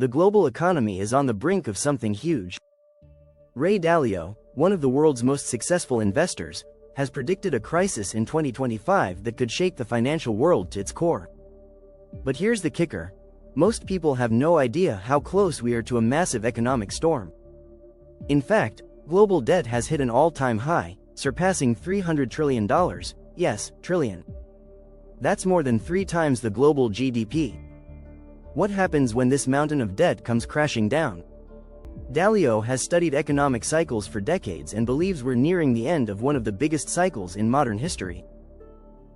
The global economy is on the brink of something huge. Ray Dalio, one of the world's most successful investors, has predicted a crisis in 2025 that could shake the financial world to its core. But here's the kicker. Most people have no idea how close we are to a massive economic storm. In fact, global debt has hit an all-time high, surpassing $300 trillion. Yes, trillion. That's more than 3 times the global GDP. What happens when this mountain of debt comes crashing down? Dalio has studied economic cycles for decades and believes we're nearing the end of one of the biggest cycles in modern history.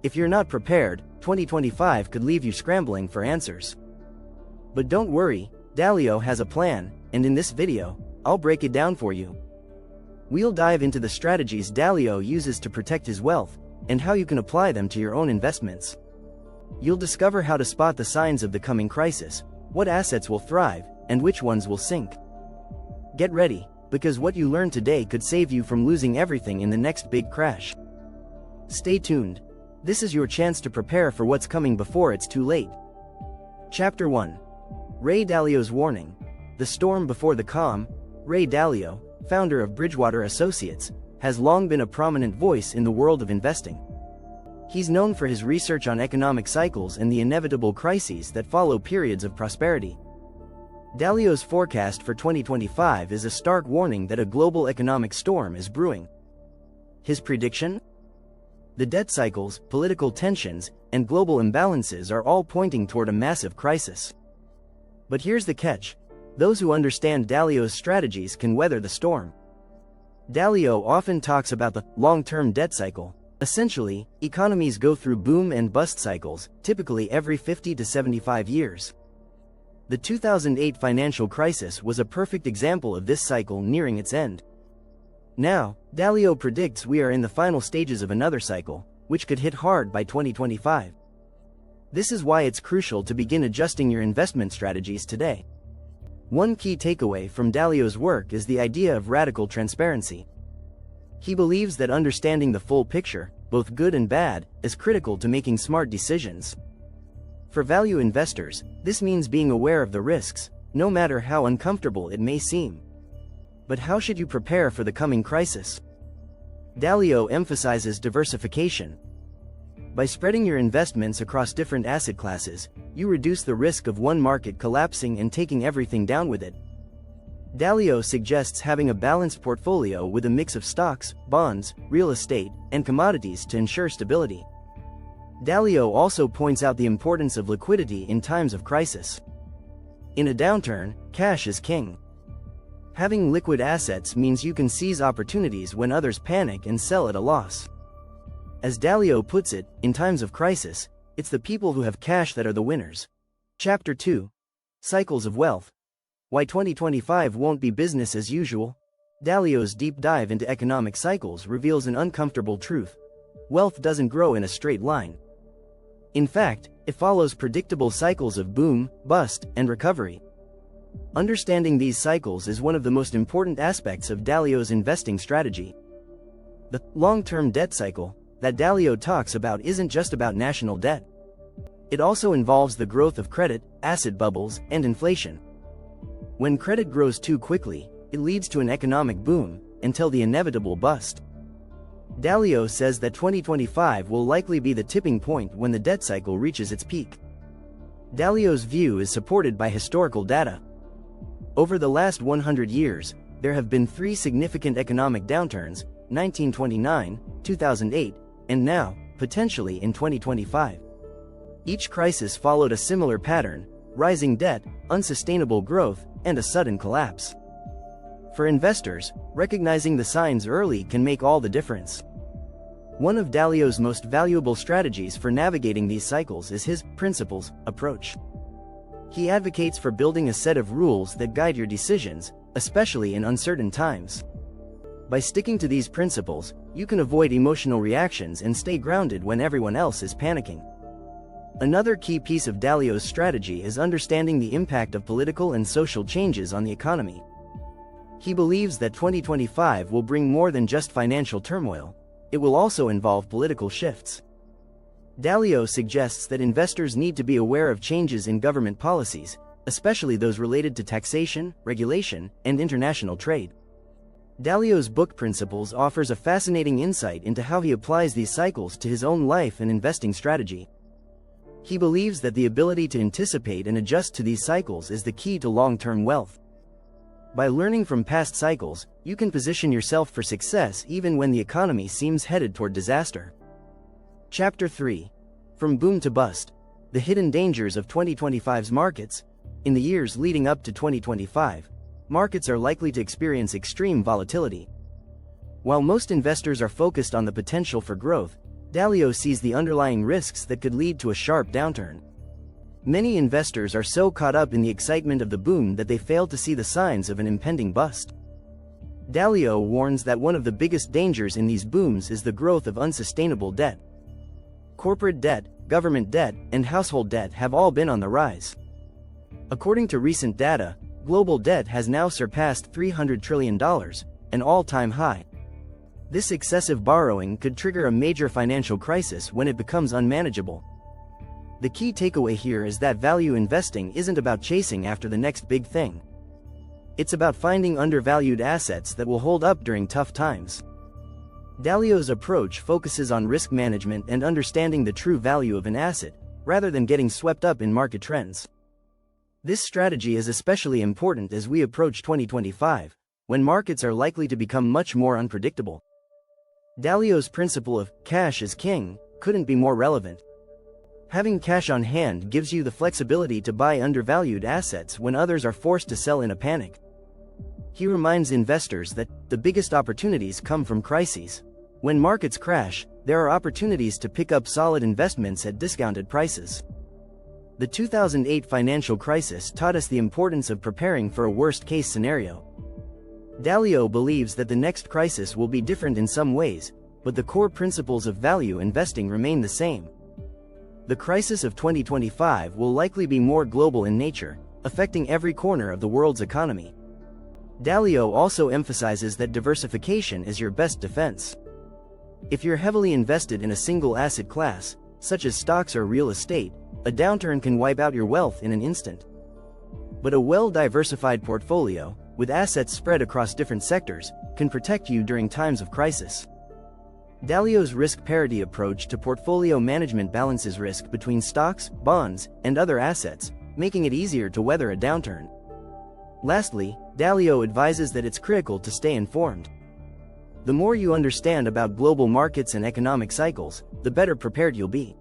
If you're not prepared, 2025 could leave you scrambling for answers. But don't worry, Dalio has a plan, and in this video, I'll break it down for you. We'll dive into the strategies Dalio uses to protect his wealth, and how you can apply them to your own investments. You'll discover how to spot the signs of the coming crisis, what assets will thrive, and which ones will sink. Get ready, because what you learn today could save you from losing everything in the next big crash. Stay tuned. This is your chance to prepare for what's coming before it's too late. Chapter 1. Ray Dalio's Warning. The storm before the calm. Ray Dalio, founder of Bridgewater Associates, has long been a prominent voice in the world of investing. He's known for his research on economic cycles and the inevitable crises that follow periods of prosperity. Dalio's forecast for 2025 is a stark warning that a global economic storm is brewing. His prediction? The debt cycles, political tensions, and global imbalances are all pointing toward a massive crisis. But here's the catch. Those who understand Dalio's strategies can weather the storm. Dalio often talks about the long-term debt cycle. Essentially, economies go through boom and bust cycles, typically every 50 to 75 years. The 2008 financial crisis was a perfect example of this cycle nearing its end. Now, Dalio predicts we are in the final stages of another cycle, which could hit hard by 2025. This is why it's crucial to begin adjusting your investment strategies today. One key takeaway from Dalio's work is the idea of radical transparency. He believes that understanding the full picture, both good and bad, is critical to making smart decisions. For value investors, this means being aware of the risks, no matter how uncomfortable it may seem. But how should you prepare for the coming crisis? Dalio emphasizes diversification. By spreading your investments across different asset classes, you reduce the risk of one market collapsing and taking everything down with it. Dalio suggests having a balanced portfolio with a mix of stocks, bonds, real estate, and commodities to ensure stability. Dalio also points out the importance of liquidity in times of crisis. In a downturn, cash is king. Having liquid assets means you can seize opportunities when others panic and sell at a loss. As Dalio puts it, in times of crisis, it's the people who have cash that are the winners. Chapter 2. Cycles of Wealth. Why 2025 won't be business as usual? Dalio's deep dive into economic cycles reveals an uncomfortable truth. Wealth doesn't grow in a straight line. In fact, it follows predictable cycles of boom, bust, and recovery. Understanding these cycles is one of the most important aspects of Dalio's investing strategy. The long-term debt cycle that Dalio talks about isn't just about national debt. It also involves the growth of credit, asset bubbles, and inflation. When credit grows too quickly, it leads to an economic boom, until the inevitable bust. Dalio says that 2025 will likely be the tipping point when the debt cycle reaches its peak. Dalio's view is supported by historical data. Over the last 100 years, there have been 3 significant economic downturns, 1929, 2008, and now, potentially in 2025. Each crisis followed a similar pattern: rising debt, unsustainable growth, and a sudden collapse. For investors, recognizing the signs early can make all the difference. One of Dalio's most valuable strategies for navigating these cycles is his principles approach. He advocates for building a set of rules that guide your decisions, especially in uncertain times. By sticking to these principles, you can avoid emotional reactions and stay grounded when everyone else is panicking. Another key piece of Dalio's strategy is understanding the impact of political and social changes on the economy. He believes that 2025 will bring more than just financial turmoil. It will also involve political shifts. Dalio suggests that investors need to be aware of changes in government policies, especially those related to taxation, regulation, and international trade. Dalio's book Principles offers a fascinating insight into how he applies these cycles to his own life and investing strategy. He believes that the ability to anticipate and adjust to these cycles is the key to long-term wealth. By learning from past cycles, you can position yourself for success even when the economy seems headed toward disaster. Chapter 3. From Boom to Bust: The Hidden Dangers of 2025's Markets. In the years leading up to 2025, markets are likely to experience extreme volatility. While most investors are focused on the potential for growth, Dalio sees the underlying risks that could lead to a sharp downturn. Many investors are so caught up in the excitement of the boom that they fail to see the signs of an impending bust. Dalio warns that one of the biggest dangers in these booms is the growth of unsustainable debt. Corporate debt, government debt, and household debt have all been on the rise. According to recent data, global debt has now surpassed $300 trillion, an all-time high. This excessive borrowing could trigger a major financial crisis when it becomes unmanageable. The key takeaway here is that value investing isn't about chasing after the next big thing. It's about finding undervalued assets that will hold up during tough times. Dalio's approach focuses on risk management and understanding the true value of an asset, rather than getting swept up in market trends. This strategy is especially important as we approach 2025, when markets are likely to become much more unpredictable. Dalio's principle of cash is king couldn't be more relevant. Having cash on hand gives you the flexibility to buy undervalued assets when others are forced to sell in a panic. He reminds investors that the biggest opportunities come from crises. When markets crash, there are opportunities to pick up solid investments at discounted prices. The 2008 financial crisis taught us the importance of preparing for a worst-case scenario. Dalio believes that the next crisis will be different in some ways, but the core principles of value investing remain the same. The crisis of 2025 will likely be more global in nature, affecting every corner of the world's economy. Dalio also emphasizes that diversification is your best defense. If you're heavily invested in a single asset class, such as stocks or real estate, a downturn can wipe out your wealth in an instant. But a well-diversified portfolio, with assets spread across different sectors, can protect you during times of crisis. Dalio's risk parity approach to portfolio management balances risk between stocks, bonds, and other assets, making it easier to weather a downturn. Lastly, Dalio advises that it's critical to stay informed. The more you understand about global markets and economic cycles, the better prepared you'll be.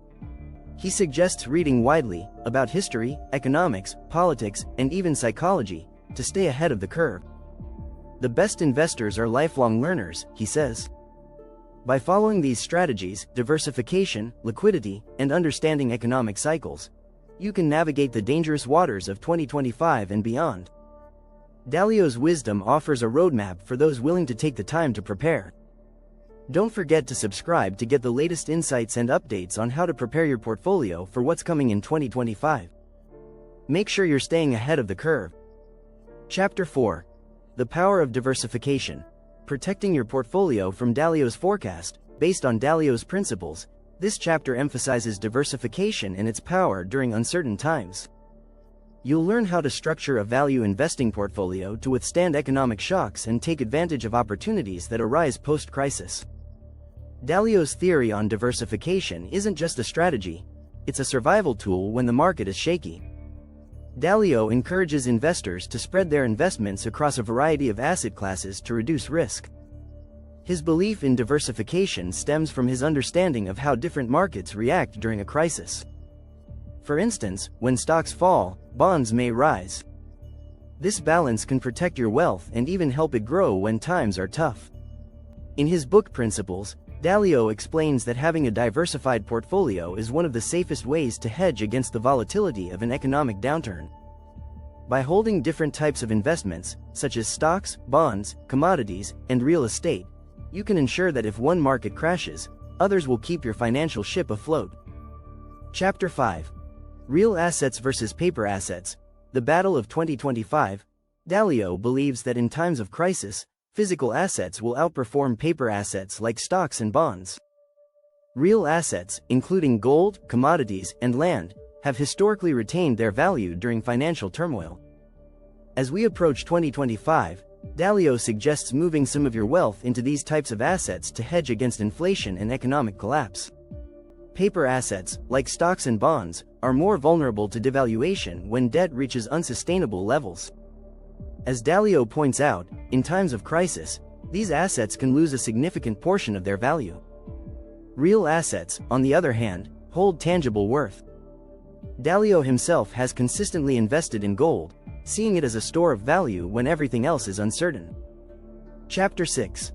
He suggests reading widely about history, economics, politics, and even psychology to stay ahead of the curve. The best investors are lifelong learners, he says. By following these strategies, diversification, liquidity, and understanding economic cycles, you can navigate the dangerous waters of 2025 and beyond. Dalio's wisdom offers a roadmap for those willing to take the time to prepare. Don't forget to subscribe to get the latest insights and updates on how to prepare your portfolio for what's coming in 2025. Make sure you're staying ahead of the curve. Chapter 4. The Power of Diversification. Protecting your portfolio from Dalio's forecast. Based on Dalio's principles, this chapter emphasizes diversification and its power during uncertain times. You'll learn how to structure a value investing portfolio to withstand economic shocks and take advantage of opportunities that arise post-crisis. Dalio's theory on diversification isn't just a strategy, it's a survival tool when the market is shaky. Dalio encourages investors to spread their investments across a variety of asset classes to reduce risk. His belief in diversification stems from his understanding of how different markets react during a crisis. For instance, when stocks fall, bonds may rise. This balance can protect your wealth and even help it grow when times are tough. In his book Principles, Dalio explains that having a diversified portfolio is one of the safest ways to hedge against the volatility of an economic downturn. By holding different types of investments, such as stocks, bonds, commodities, and real estate, you can ensure that if one market crashes, others will keep your financial ship afloat. Chapter 5. Real Assets versus Paper Assets. The Battle of 2025. Dalio believes that in times of crisis, physical assets will outperform paper assets like stocks and bonds. Real assets, including gold, commodities, and land, have historically retained their value during financial turmoil. As we approach 2025, Dalio suggests moving some of your wealth into these types of assets to hedge against inflation and economic collapse. Paper assets, like stocks and bonds, are more vulnerable to devaluation when debt reaches unsustainable levels. As Dalio points out, in times of crisis, these assets can lose a significant portion of their value. Real assets, on the other hand, hold tangible worth. Dalio himself has consistently invested in gold, seeing it as a store of value when everything else is uncertain. Chapter 6.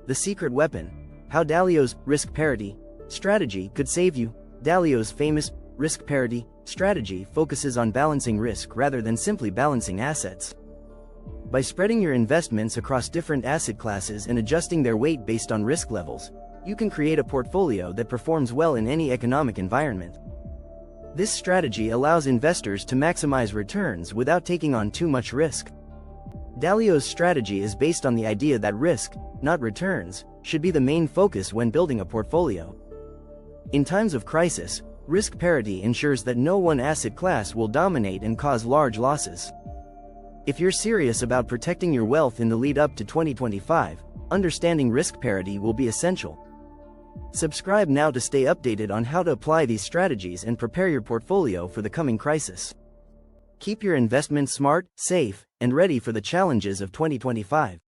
The Secret Weapon: How Dalio's risk parity strategy could save you. Dalio's famous risk parity strategy focuses on balancing risk rather than simply balancing assets. By spreading your investments across different asset classes and adjusting their weight based on risk levels, you can create a portfolio that performs well in any economic environment. This strategy allows investors to maximize returns without taking on too much risk. Dalio's strategy is based on the idea that risk, not returns, should be the main focus when building a portfolio. In times of crisis, risk parity ensures that no one asset class will dominate and cause large losses. If you're serious about protecting your wealth in the lead up to 2025, understanding risk parity will be essential. Subscribe now to stay updated on how to apply these strategies and prepare your portfolio for the coming crisis. Keep your investments smart, safe, and ready for the challenges of 2025.